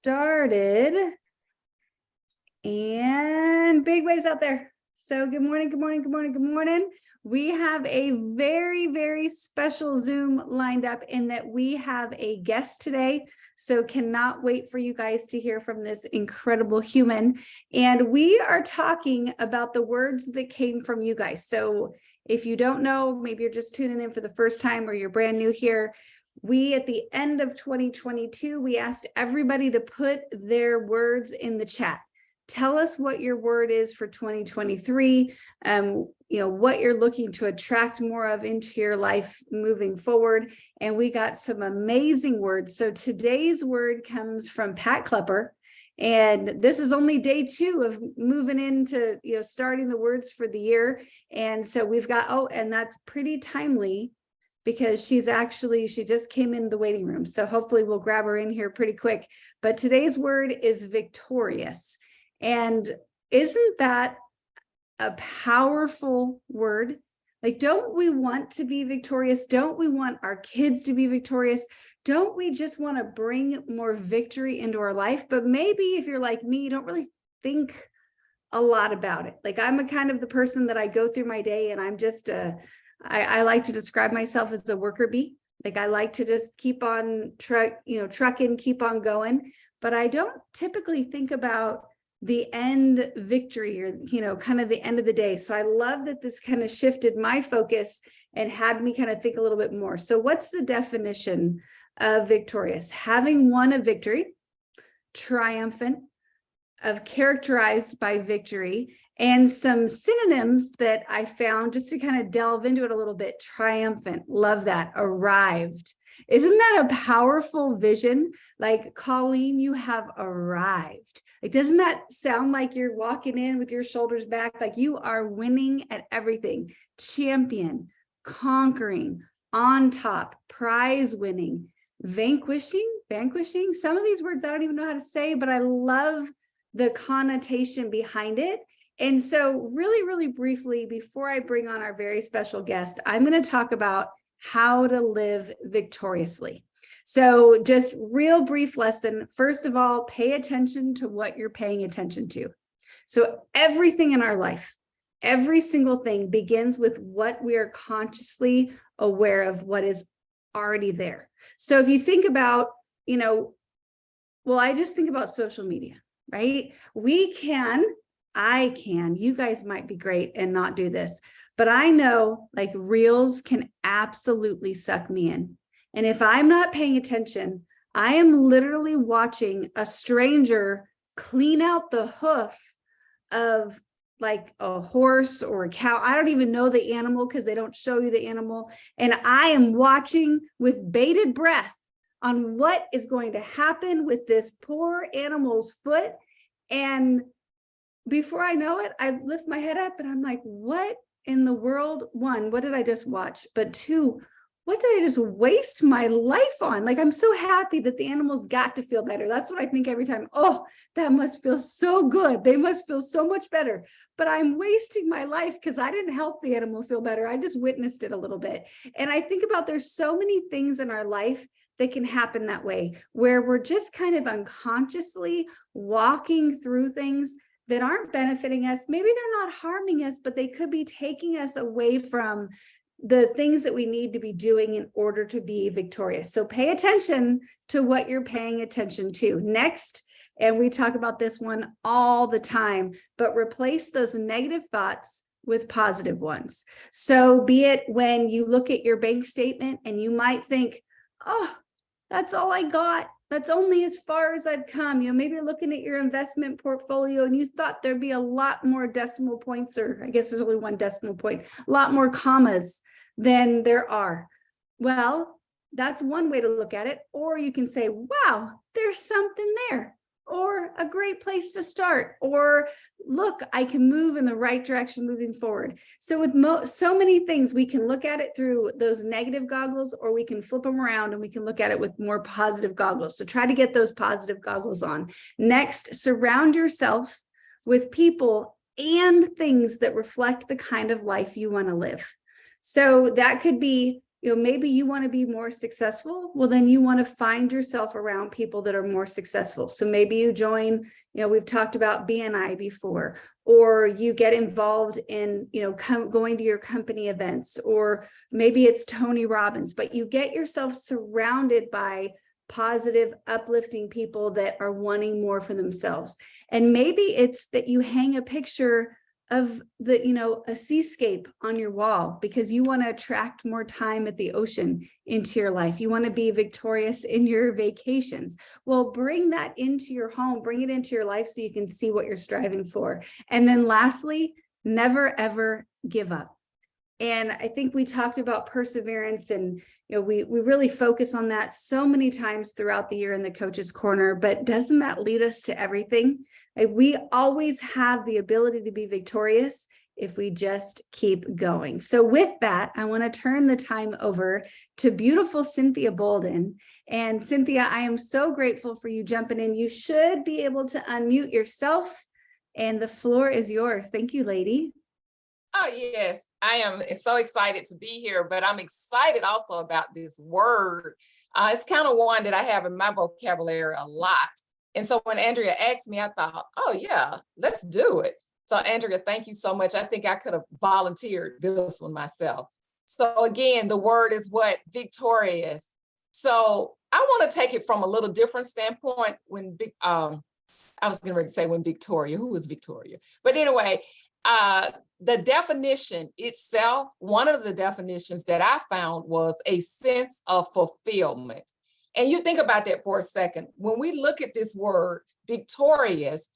started. And big waves out there. So good morning, good morning, good morning, good morning. We have a very, very special Zoom lined up in that we have a guest today. So cannot wait for you guys to hear from this incredible human. And we are talking about the words that came from you guys. So if you don't know, maybe you're just tuning in for the first time or you're brand new here. We, at the end of 2022, we asked everybody to put their words in the chat. Tell us what your word is for 2023, what you're looking to attract more of into your life moving forward. And we got some amazing words. So today's word comes from Pat Klepper. And this is only day 2 of moving into, starting the words for the year. And so we've got, and that's pretty timely because she just came in the waiting room. So hopefully we'll grab her in here pretty quick. But today's word is victorious. And isn't that a powerful word? Like, don't we want to be victorious? Don't we want our kids to be victorious? Don't we just want to bring more victory into our life? But maybe if you're like me, you don't really think a lot about it. Like, I'm a kind of the person that I go through my day and I'm just I like to describe myself as a worker bee. Like, I like to just keep on trucking, keep on going. But I don't typically think about the end victory or, kind of the end of the day. So I love that this kind of shifted my focus and had me kind of think a little bit more. So what's the definition of victorious? Having won a victory, triumphant, of characterized by victory, and some synonyms that I found just to kind of delve into it a little bit. Triumphant, love that. Arrived. Isn't that a powerful vision? Like, Colleen, you have arrived. Like, doesn't that sound like you're walking in with your shoulders back? Like you are winning at everything. Champion, conquering, on top, prize winning, vanquishing. Some of these words I don't even know how to say, but I love the connotation behind it. And so really, really briefly, before I bring on our very special guest, I'm going to talk about how to live victoriously. So just real brief lesson. First of all, pay attention to what you're paying attention to. So everything in our life, every single thing begins with what we are consciously aware of, what is already there. So if you think about, I just think about social media, right? You guys might be great and not do this, but I know like reels can absolutely suck me in. And if I'm not paying attention, I am literally watching a stranger clean out the hoof of like a horse or a cow. I don't even know the animal because they don't show you the animal. And I am watching with bated breath on what is going to happen with this poor animal's foot. And before I know it, I lift my head up and I'm like, what in the world? 1, what did I just watch? But 2, what did I just waste my life on? Like, I'm so happy that the animals got to feel better. That's what I think every time. Oh, that must feel so good. They must feel so much better. But I'm wasting my life because I didn't help the animal feel better. I just witnessed it a little bit. And I think about there's so many things in our life that can happen that way, where we're just kind of unconsciously walking through things that aren't benefiting us. Maybe they're not harming us, but they could be taking us away from the things that we need to be doing in order to be victorious. So pay attention to what you're paying attention to. Next, and we talk about this one all the time, but replace those negative thoughts with positive ones. So be it when you look at your bank statement and you might think, oh, that's all I got. That's only as far as I've come. Maybe you're looking at your investment portfolio and you thought there'd be a lot more decimal points, or I guess there's only 1 decimal point, a lot more commas than there are. Well, that's one way to look at it. Or you can say, wow, there's something there, or a great place to start, or look, I can move in the right direction moving forward. So with so many things, we can look at it through those negative goggles, or we can flip them around and we can look at it with more positive goggles. So try to get those positive goggles on. Next, surround yourself with people and things that reflect the kind of life you want to live. So that could be maybe you want to be more successful. Well, then you want to find yourself around people that are more successful. So maybe you join, we've talked about BNI before, or you get involved in, going to your company events, or maybe it's Tony Robbins, but you get yourself surrounded by positive, uplifting people that are wanting more for themselves. And maybe it's that you hang a picture of a seascape on your wall because you want to attract more time at the ocean into your life. You want to be victorious in your vacations. Well, bring that into your home, bring it into your life so you can see what you're striving for. And then lastly, never, ever give up. And I think we talked about perseverance, and we really focus on that so many times throughout the year in the Coach's Corner, but doesn't that lead us to everything? We always have the ability to be victorious if we just keep going. So with that, I want to turn the time over to beautiful Cynthia Bolden. And Cynthia, I am so grateful for you jumping in. You should be able to unmute yourself, and the floor is yours. Thank you, lady. Oh, yes, I am so excited to be here, but I'm excited also about this word. It's kind of one that I have in my vocabulary a lot. And so when Andrea asked me, I thought, oh, yeah, let's do it. So Andrea, thank you so much. I think I could have volunteered this one myself. So again, the word is what? Victorious. So I want to take it from a little different standpoint I was going to say when Victoria, who was Victoria? But anyway, the definition itself, one of the definitions that I found was a sense of fulfillment. And you think about that for a second. When we look at this word, victorious,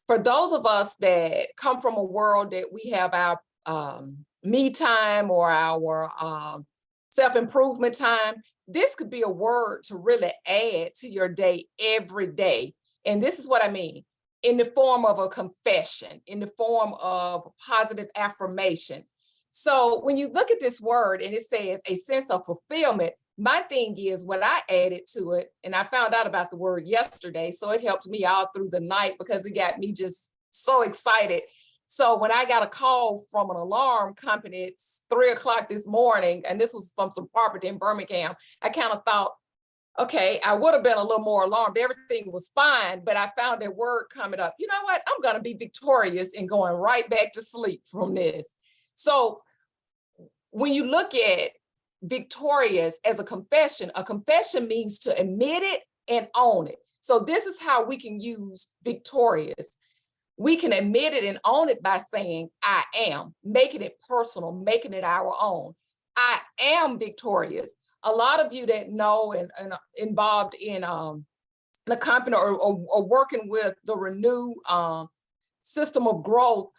for those of us that come from a world that we have our me time or our self-improvement time, this could be a word to really add to your day every day. And this is what I mean. In the form of a confession, in the form of positive affirmation. So when you look at this word and it says a sense of fulfillment, my thing is what I added to it, and I found out about the word yesterday, so it helped me all through the night because it got me just so excited. So when I got a call from an alarm company, it's 3:00 this morning, and this was from some property in Birmingham, I kind of thought, okay, I would have been a little more alarmed. Everything was fine, but I found that word coming up. You know what? I'm going to be victorious and going right back to sleep from this. So when you look at victorious as a confession means to admit it and own it. So this is how we can use victorious. We can admit it and own it by saying, I am, making it personal, making it our own. I am victorious. A lot of you that know and involved in the company or working with the Renew system of growth,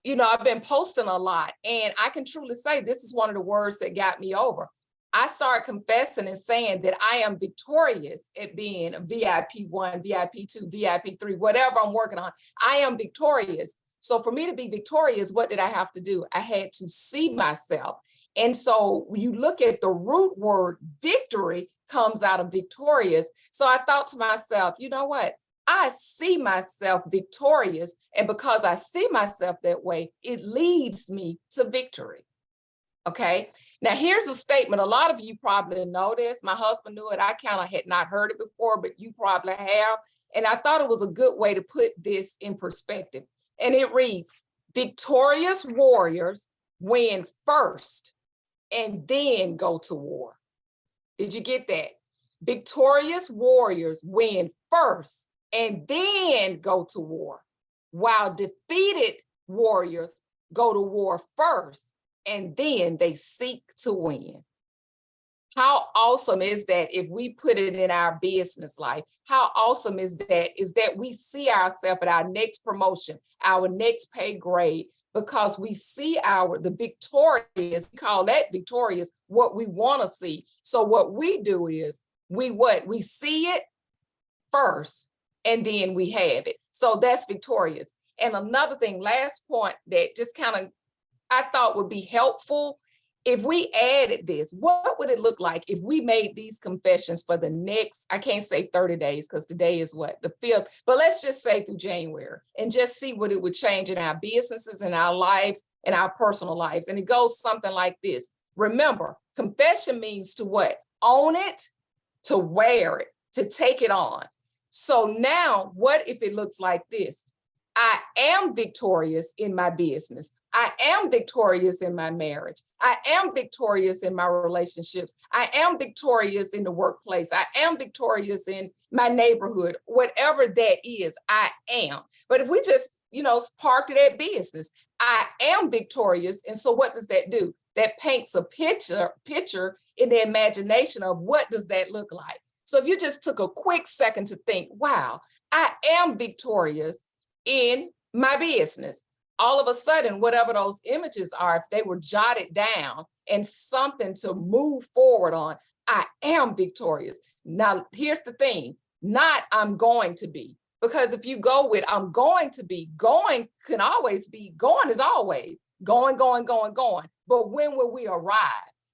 I've been posting a lot, and I can truly say this is one of the words that got me over. I started confessing and saying that I am victorious at being a VIP 1, VIP 2, VIP 3, whatever I'm working on. I am victorious. So for me to be victorious, what did I have to do? I had to see myself. And so when you look at the root word, victory comes out of victorious. So I thought to myself, you know what? I see myself victorious. And because I see myself that way, it leads me to victory. Okay. Now here's a statement. A lot of you probably know this. My husband knew it. I kind of had not heard it before, but you probably have. And I thought it was a good way to put this in perspective. And it reads, victorious warriors win first and then go to war. Did you get that? Victorious warriors win first and then go to war, while defeated warriors go to war first and then they seek to win. How awesome is that if we put it in our business life? How awesome is that we see ourselves at our next promotion, our next pay grade, because we see the victorious, we call that victorious, what we want to see. So what we do is we see it first and then we have it. So that's victorious. And another thing, last point that just kind of I thought would be helpful. If we added this, what would it look like if we made these confessions for the next, I can't say 30 days because today is what, the 5th, but let's just say through January and just see what it would change in our businesses and our lives and our personal lives. And it goes something like this. Remember, confession means to what? Own it, to wear it, to take it on. So now what if it looks like this? I am victorious in my business. I am victorious in my marriage. I am victorious in my relationships. I am victorious in the workplace. I am victorious in my neighborhood. Whatever that is, I am. But if we just, parked it at business, I am victorious. And so what does that do? That paints a picture in the imagination of what does that look like? So if you just took a quick second to think, wow, I am victorious in my business. All of a sudden, whatever those images are, if they were jotted down and something to move forward on, I am victorious. Now, here's the thing, not I'm going to be, because if you go with I'm going to be, going can always be, going is always going. But when will we arrive?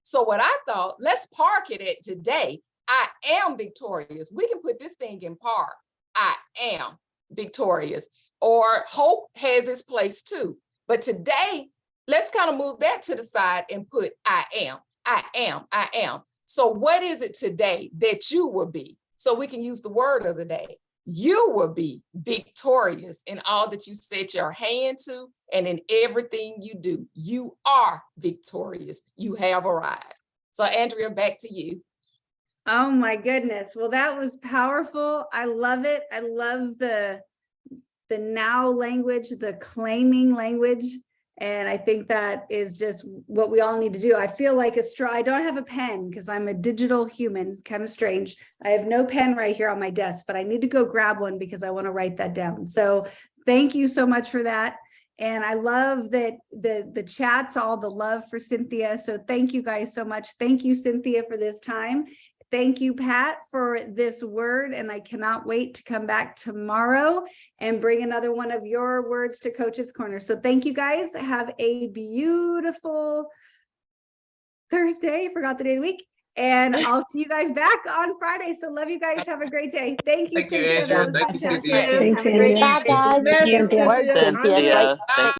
So what I thought, let's park it at today. I am victorious. We can put this thing in park. I am victorious. Or hope has its place too. But today, let's kind of move that to the side and put I am. So what is it today that you will be? So we can use the word of the day. You will be victorious in all that you set your hand to and in everything you do. You are victorious. You have arrived. So Andrea, back to you. Oh my goodness. Well, that was powerful. I love it. I love the now language, the claiming language. And I think that is just what we all need to do. I feel like I don't have a pen because I'm a digital human. It's kind of strange. I have no pen right here on my desk, but I need to go grab one because I want to write that down. So thank you so much for that. And I love that the chats, all the love for Cynthia. So thank you guys so much. Thank you, Cynthia, for this time. Thank you, Pat, for this word. And I cannot wait to come back tomorrow and bring another one of your words to Coach's Corner. So thank you guys. Have a beautiful Thursday. Forgot the day of the week. And I'll see you guys back on Friday. So love you guys. Have a great day. Thank you, Thank you, Cynthia. Andrea. That was Thank you, fantastic. Cynthia. Have a great Bye, day. guys. Cynthia. Cynthia. Cynthia. Great. Bye.